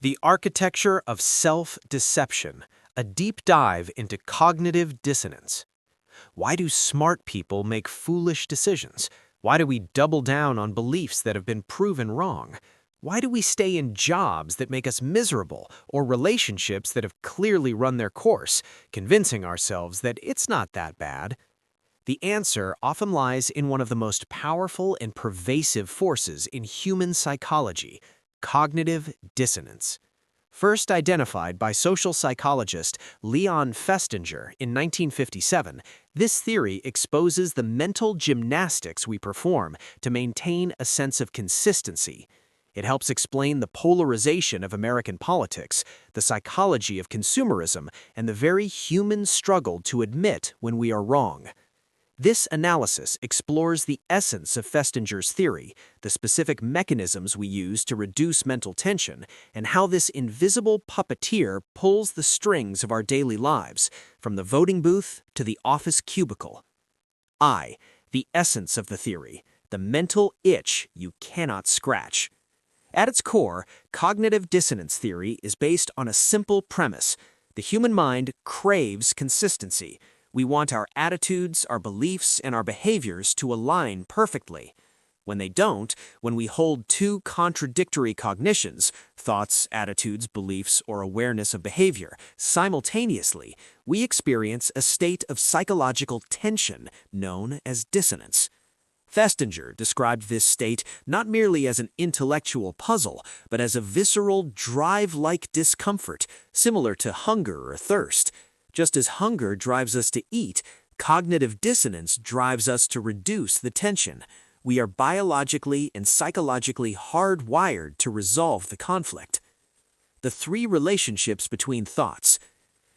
The Architecture of Self-Deception, a deep dive into cognitive dissonance. Why do smart people make foolish decisions? Why do we double down on beliefs that have been proven wrong? Why do we stay in jobs that make us miserable or relationships that have clearly run their course, convincing ourselves that it's not that bad? The answer often lies in one of the most powerful and pervasive forces in human psychology: cognitive dissonance. First identified by social psychologist Leon Festinger in 1957, this theory exposes the mental gymnastics we perform to maintain a sense of consistency. It helps explain the polarization of American politics, the psychology of consumerism, and the very human struggle to admit when we are wrong. This analysis explores the essence of Festinger's theory, the specific mechanisms we use to reduce mental tension, and how this invisible puppeteer pulls the strings of our daily lives, from the voting booth to the office cubicle. The essence of the theory, the mental itch you cannot scratch. At its core, cognitive dissonance theory is based on a simple premise: the human mind craves consistency. We want our attitudes, our beliefs, and our behaviors to align perfectly. When they don't, when we hold two contradictory cognitions, thoughts, attitudes, beliefs, or awareness of behavior, simultaneously, we experience a state of psychological tension known as dissonance. Festinger described this state not merely as an intellectual puzzle, but as a visceral, drive-like discomfort, similar to hunger or thirst. Just as hunger drives us to eat, cognitive dissonance drives us to reduce the tension. We are biologically and psychologically hardwired to resolve the conflict. The three relationships between thoughts.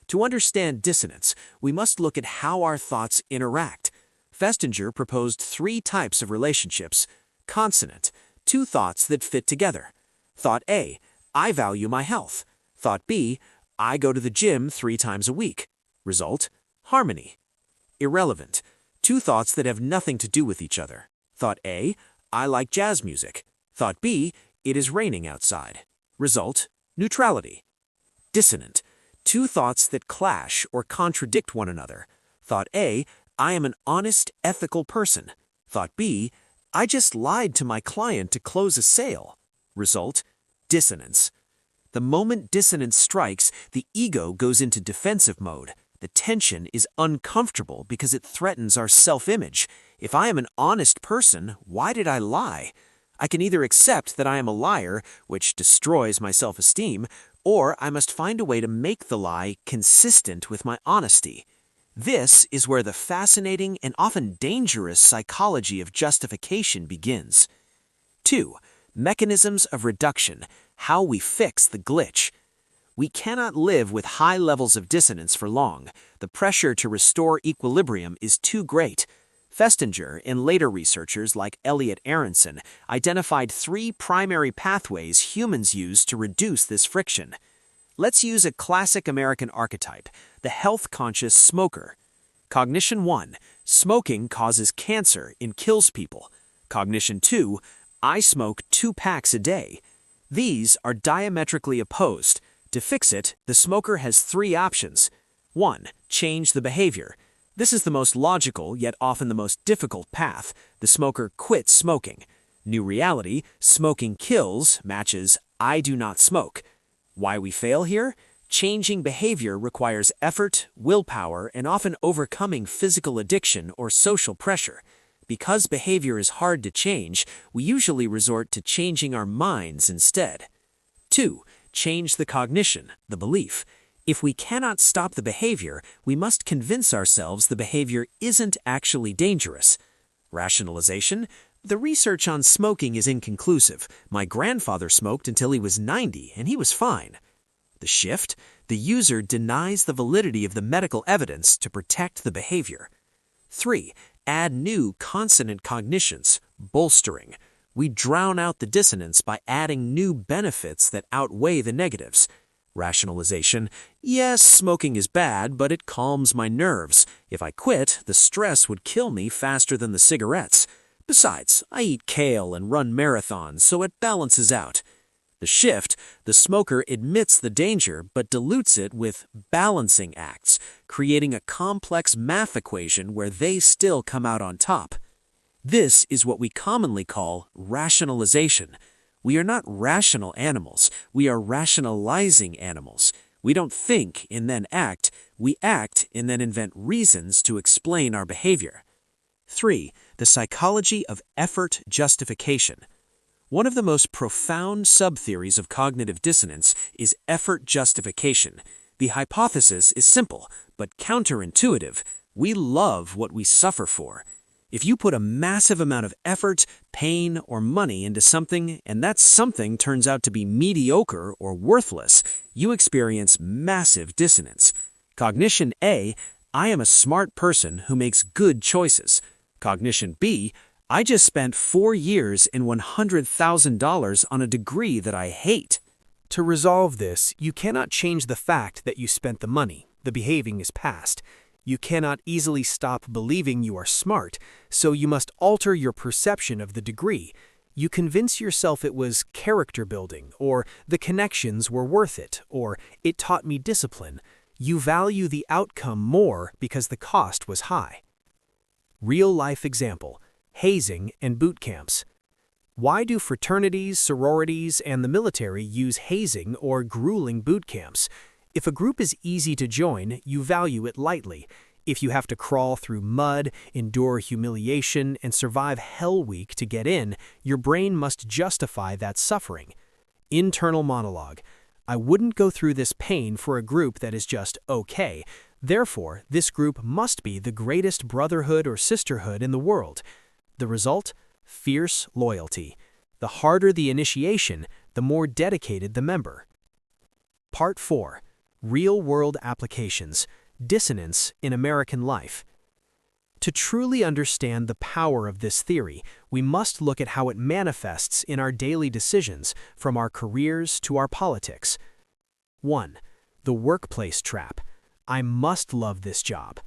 To understand dissonance, we must look at how our thoughts interact. Festinger proposed three types of relationships. Consonant, two thoughts that fit together. Thought A, I value my health. Thought B, I go to the gym 3 times a week. Result, harmony. Irrelevant, two thoughts that have nothing to do with each other. Thought A, I like jazz music. Thought B, it is raining outside. Result, neutrality. Dissonant, two thoughts that clash or contradict one another. Thought A, I am an honest, ethical person. Thought B, I just lied to my client to close a sale. Result, dissonance. The moment dissonance strikes, the ego goes into defensive mode. The tension is uncomfortable because it threatens our self-image. If I am an honest person, why did I lie? I can either accept that I am a liar, which destroys my self-esteem, or I must find a way to make the lie consistent with my honesty. This is where the fascinating and often dangerous psychology of justification begins. 2. Mechanisms of reduction. How we fix the glitch. We cannot live with high levels of dissonance for long. The pressure to restore equilibrium is too great. Festinger and later researchers like Elliot Aronson identified 3 primary pathways humans use to reduce this friction. Let's use a classic American archetype, the health-conscious smoker. Cognition 1, smoking causes cancer and kills people. Cognition 2, I smoke 2 packs a day. These are diametrically opposed. To fix it, the smoker has 3 options. 1. Change the behavior. This is the most logical, yet often the most difficult path. The smoker quits smoking. New reality, smoking kills, matches I do not smoke. Why we fail here? Changing behavior requires effort, willpower, and often overcoming physical addiction or social pressure. Because behavior is hard to change, we usually resort to changing our minds instead. 2. Change the cognition, the belief. If we cannot stop the behavior, we must convince ourselves the behavior isn't actually dangerous. Rationalization. The research on smoking is inconclusive. My grandfather smoked until he was 90, and he was fine. The shift. The user denies the validity of the medical evidence to protect the behavior. 3. Add new consonant cognitions, bolstering. We drown out the dissonance by adding new benefits that outweigh the negatives. Rationalization. Yes, smoking is bad, but it calms my nerves. If I quit, the stress would kill me faster than the cigarettes. Besides, I eat kale and run marathons, so it balances out. The shift, the smoker admits the danger but dilutes it with balancing acts, creating a complex math equation where they still come out on top. This is what we commonly call rationalization. We are not rational animals, we are rationalizing animals. We don't think and then act, we act and then invent reasons to explain our behavior. 3. The psychology of effort justification. One of the most profound subtheories of cognitive dissonance is effort justification. The hypothesis is simple, but counterintuitive. We love what we suffer for. If you put a massive amount of effort, pain, or money into something, and that something turns out to be mediocre or worthless, you experience massive dissonance. Cognition A, I am a smart person who makes good choices. Cognition B, I just spent 4 years and $100,000 on a degree that I hate. To resolve this, you cannot change the fact that you spent the money. The behaving is past. You cannot easily stop believing you are smart, so you must alter your perception of the degree. You convince yourself it was character building, or the connections were worth it, or it taught me discipline. You value the outcome more because the cost was high. Real-life example: hazing and boot camps. Why do fraternities, sororities, and the military use hazing or grueling boot camps? If a group is easy to join, you value it lightly. If you have to crawl through mud, endure humiliation, and survive Hell Week to get in, your brain must justify that suffering. Internal monologue: I wouldn't go through this pain for a group that is just okay. Therefore, this group must be the greatest brotherhood or sisterhood in the world. The result? Fierce loyalty. The harder the initiation, the more dedicated the member. Part 4. Real-world applications. Dissonance in American life. To truly understand the power of this theory, we must look at how it manifests in our daily decisions, from our careers to our politics. 1. The workplace trap. I must love this job.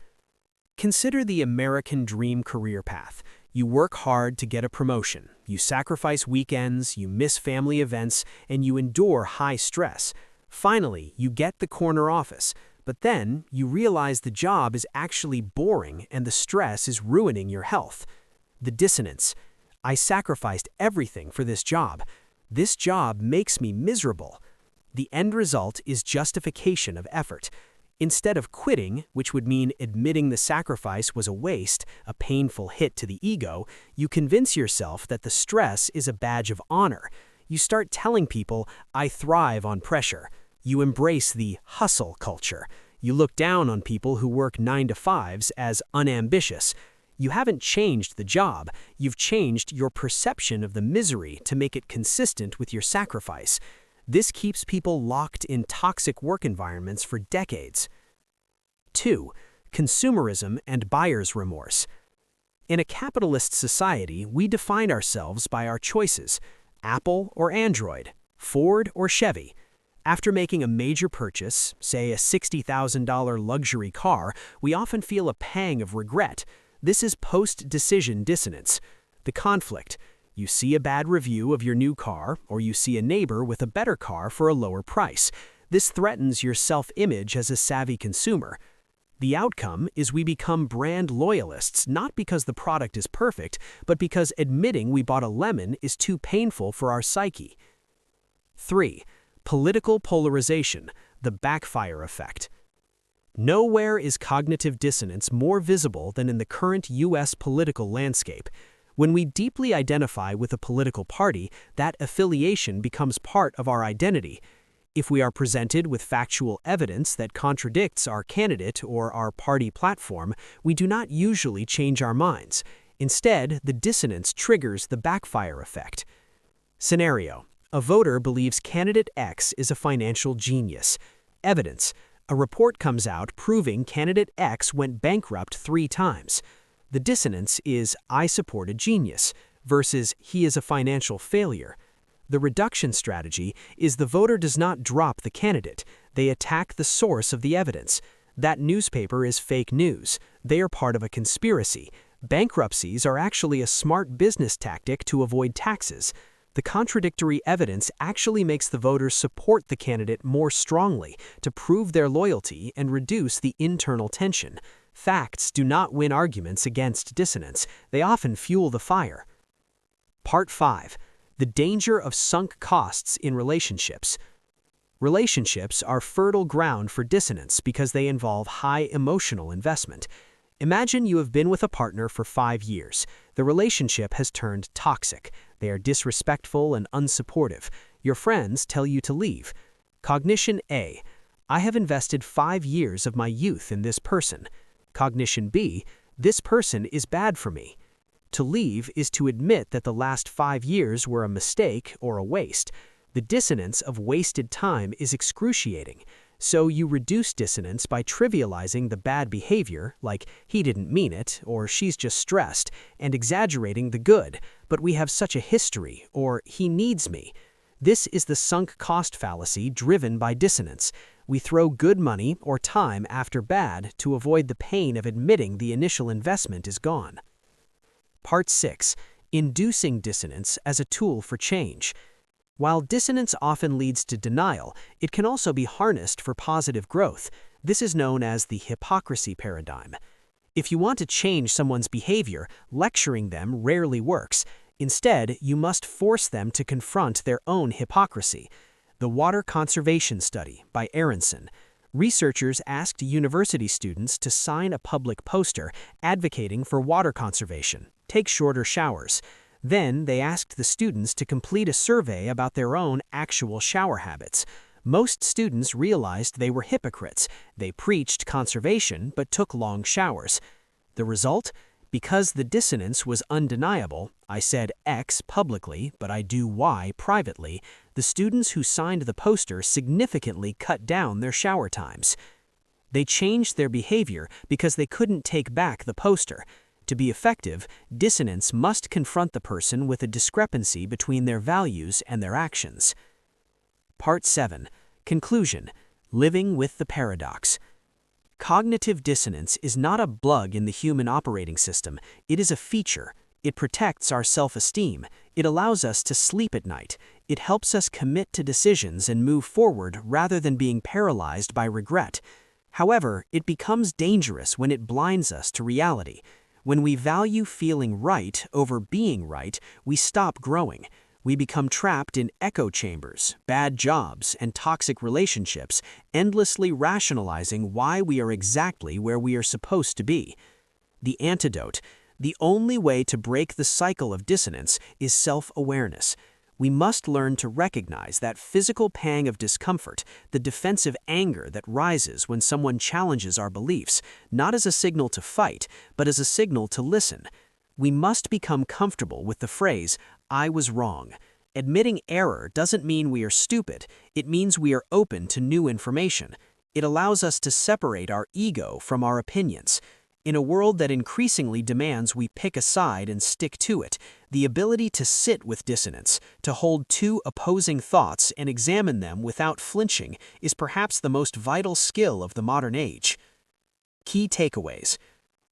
Consider the American dream career path. You work hard to get a promotion. You sacrifice weekends, you miss family events, and you endure high stress. Finally, you get the corner office, but then you realize the job is actually boring and the stress is ruining your health. The dissonance. I sacrificed everything for this job. This job makes me miserable. The end result is justification of effort. Instead of quitting, which would mean admitting the sacrifice was a waste, a painful hit to the ego, you convince yourself that the stress is a badge of honor. You start telling people, I thrive on pressure. You embrace the hustle culture. You look down on people who work 9-to-5s as unambitious. You haven't changed the job. You've changed your perception of the misery to make it consistent with your sacrifice. This keeps people locked in toxic work environments for decades. 2. Consumerism and buyer's remorse. In a capitalist society, we define ourselves by our choices: Apple or Android, Ford or Chevy. After making a major purchase, say a $60,000 luxury car, we often feel a pang of regret. This is post-decision dissonance. The conflict. You see a bad review of your new car, or you see a neighbor with a better car for a lower price. This threatens your self-image as a savvy consumer. The outcome is we become brand loyalists, not because the product is perfect, but because admitting we bought a lemon is too painful for our psyche. 3. Political polarization, the backfire effect. Nowhere is cognitive dissonance more visible than in the current U.S. political landscape. When we deeply identify with a political party, that affiliation becomes part of our identity. If we are presented with factual evidence that contradicts our candidate or our party platform, we do not usually change our minds. Instead, the dissonance triggers the backfire effect. Scenario: a voter believes candidate X is a financial genius. Evidence: a report comes out proving candidate X went bankrupt 3 times. The dissonance is I support a genius versus he is a financial failure. The reduction strategy is the voter does not drop the candidate. They attack the source of the evidence. That newspaper is fake news. They are part of a conspiracy. Bankruptcies are actually a smart business tactic to avoid taxes. The contradictory evidence actually makes the voters support the candidate more strongly to prove their loyalty and reduce the internal tension. Facts do not win arguments against dissonance. They often fuel the fire. Part 5. The danger of sunk costs in relationships. Relationships are fertile ground for dissonance because they involve high emotional investment. Imagine you have been with a partner for 5 years. The relationship has turned toxic. They are disrespectful and unsupportive. Your friends tell you to leave. Cognition A. I have invested 5 years of my youth in this person. Cognition B. This person is bad for me. To leave is to admit that the last 5 years were a mistake or a waste. The dissonance of wasted time is excruciating. So you reduce dissonance by trivializing the bad behavior, like he didn't mean it, or she's just stressed, and exaggerating the good, but we have such a history, or he needs me. This is the sunk cost fallacy driven by dissonance. We throw good money or time after bad to avoid the pain of admitting the initial investment is gone. Part 6. Inducing dissonance as a tool for change. While dissonance often leads to denial, it can also be harnessed for positive growth. This is known as the hypocrisy paradigm. If you want to change someone's behavior, lecturing them rarely works. Instead, you must force them to confront their own hypocrisy. The Water Conservation Study by Aronson. Researchers asked university students to sign a public poster advocating for water conservation, take shorter showers. Then they asked the students to complete a survey about their own actual shower habits. Most students realized they were hypocrites. They preached conservation but took long showers. The result? Because the dissonance was undeniable, I said X publicly, but I do Y privately, the students who signed the poster significantly cut down their shower times. They changed their behavior because they couldn't take back the poster. To be effective, dissonance must confront the person with a discrepancy between their values and their actions. Part 7. Conclusion. Living with the paradox. Cognitive dissonance is not a bug in the human operating system. It is a feature. It protects our self-esteem. It allows us to sleep at night. It helps us commit to decisions and move forward rather than being paralyzed by regret. However, it becomes dangerous when it blinds us to reality. When we value feeling right over being right, we stop growing. We become trapped in echo chambers, bad jobs, and toxic relationships, endlessly rationalizing why we are exactly where we are supposed to be. The antidote, the only way to break the cycle of dissonance, is self-awareness. We must learn to recognize that physical pang of discomfort, the defensive anger that rises when someone challenges our beliefs, not as a signal to fight, but as a signal to listen. We must become comfortable with the phrase, "I was wrong." Admitting error doesn't mean we are stupid. It means we are open to new information. It allows us to separate our ego from our opinions. In a world that increasingly demands we pick a side and stick to it, the ability to sit with dissonance, to hold two opposing thoughts and examine them without flinching, is perhaps the most vital skill of the modern age. Key takeaways.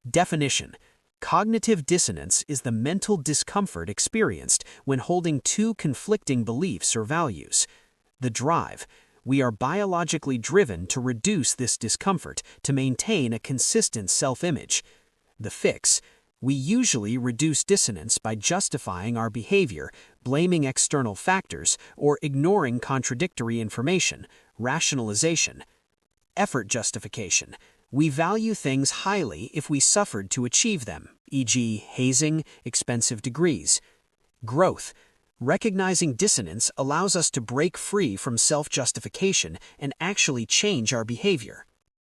Definition. Cognitive dissonance is the mental discomfort experienced when holding two conflicting beliefs or values. The drive. We are biologically driven to reduce this discomfort to maintain a consistent self-image. The fix. We usually reduce dissonance by justifying our behavior, blaming external factors, or ignoring contradictory information, rationalization. Effort justification. We value things highly if we suffered to achieve them, e.g., hazing, expensive degrees. Growth. Recognizing dissonance allows us to break free from self-justification and actually change our behavior.